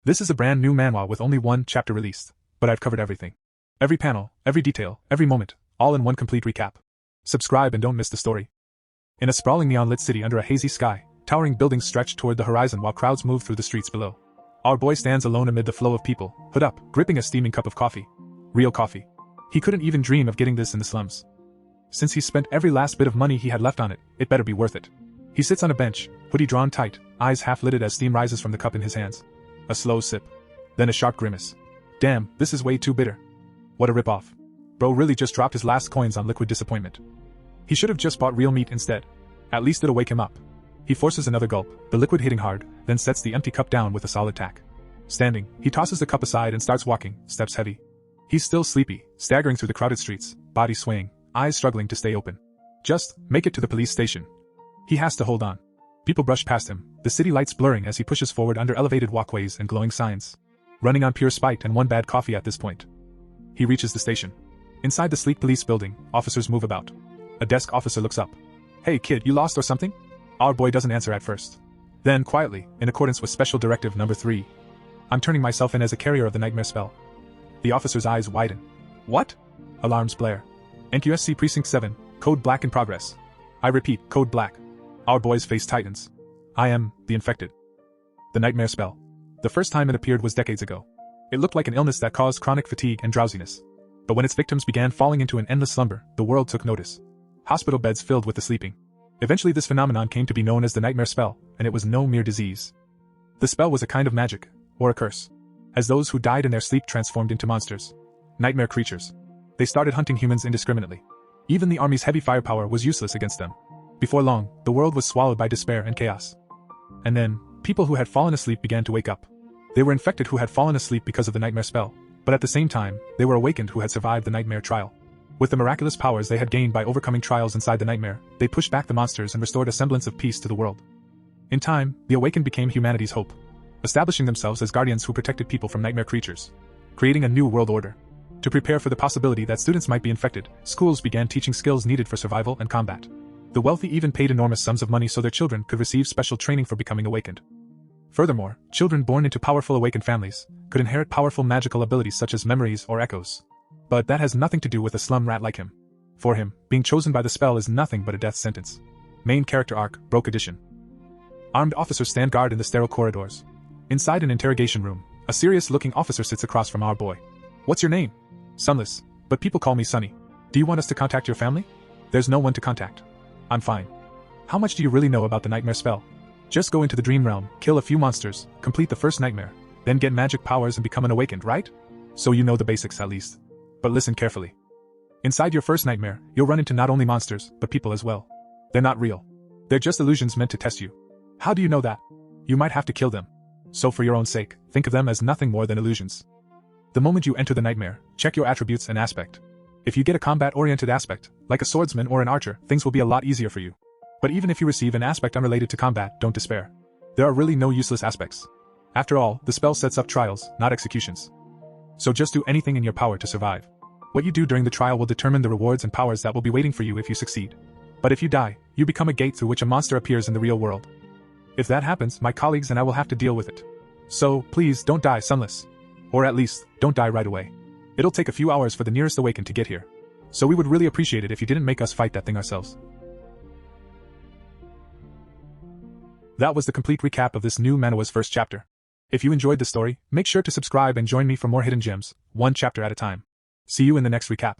This is a brand new manhwa with only one chapter released, but I've covered everything. Every panel, every detail, every moment, all in one complete recap. Subscribe and don't miss the story. In a sprawling neon-lit city under a hazy sky, towering buildings stretch toward the horizon while crowds move through the streets below. Our boy stands alone amid the flow of people, hood up, gripping a steaming cup of coffee. Real coffee. He couldn't even dream of getting this in the slums. Since he spent every last bit of money he had left on it, it better be worth it. He sits on a bench, hoodie drawn tight, eyes half-lidded as steam rises from the cup in his hands. A slow sip. Then a sharp grimace. Damn, this is way too bitter. What a rip-off. Bro really just dropped his last coins on liquid disappointment. He should have just bought real meat instead. At least it'll wake him up. He forces another gulp, the liquid hitting hard, then sets the empty cup down with a solid tack. Standing, he tosses the cup aside and starts walking, steps heavy. He's still sleepy, staggering through the crowded streets, body swaying, eyes struggling to stay open. Just make it to the police station. He has to hold on. People brush past him, the city lights blurring as he pushes forward under elevated walkways and glowing signs. Running on pure spite and one bad coffee at this point. He reaches the station. Inside the sleek police building, officers move about. A desk officer looks up. Hey kid, you lost or something? Our boy doesn't answer at first. Then, quietly, in accordance with Special Directive Number 3, I'm turning myself in as a carrier of the nightmare spell. The officer's eyes widen. What? Alarms blare. NQSC Precinct 7, Code Black in progress. I repeat, Code Black. Our boy's face tightens. I am the infected. The nightmare spell. The first time it appeared was decades ago. It looked like an illness that caused chronic fatigue and drowsiness. But when its victims began falling into an endless slumber, the world took notice. Hospital beds filled with the sleeping. Eventually this phenomenon came to be known as the nightmare spell, and it was no mere disease. The spell was a kind of magic, or a curse. As those who died in their sleep transformed into monsters. Nightmare creatures. They started hunting humans indiscriminately. Even the army's heavy firepower was useless against them. Before long, the world was swallowed by despair and chaos. And then, people who had fallen asleep began to wake up. They were infected who had fallen asleep because of the nightmare spell, but at the same time, they were awakened who had survived the nightmare trial. With the miraculous powers they had gained by overcoming trials inside the nightmare, they pushed back the monsters and restored a semblance of peace to the world. In time, the awakened became humanity's hope, establishing themselves as guardians who protected people from nightmare creatures, creating a new world order. To prepare for the possibility that students might be infected, schools began teaching skills needed for survival and combat. The wealthy even paid enormous sums of money so their children could receive special training for becoming awakened. Furthermore, children born into powerful awakened families could inherit powerful magical abilities such as memories or echoes. But that has nothing to do with a slum rat like him. For him, being chosen by the spell is nothing but a death sentence. Main character arc, Broke Edition. Armed officers stand guard in the sterile corridors. Inside an interrogation room, a serious-looking officer sits across from our boy. What's your name? Sunless, but people call me Sunny. Do you want us to contact your family? There's no one to contact. I'm fine. How much do you really know about the nightmare spell? Just go into the dream realm, kill a few monsters, complete the first nightmare, then get magic powers and become an awakened, right? So you know the basics at least. But listen carefully. Inside your first nightmare, you'll run into not only monsters, but people as well. They're not real. They're just illusions meant to test you. How do you know that? You might have to kill them. So for your own sake, think of them as nothing more than illusions. The moment you enter the nightmare, check your attributes and aspect. If you get a combat-oriented aspect, like a swordsman or an archer, things will be a lot easier for you. But even if you receive an aspect unrelated to combat, don't despair. There are really no useless aspects. After all, the spell sets up trials, not executions. So just do anything in your power to survive. What you do during the trial will determine the rewards and powers that will be waiting for you if you succeed. But if you die, you become a gate through which a monster appears in the real world. If that happens, my colleagues and I will have to deal with it. So, please don't die, Sunless. Or at least, don't die right away. It'll take a few hours for the nearest awakened to get here. So we would really appreciate it if you didn't make us fight that thing ourselves. That was the complete recap of this new manhwa's first chapter. If you enjoyed the story, make sure to subscribe and join me for more hidden gems, one chapter at a time. See you in the next recap.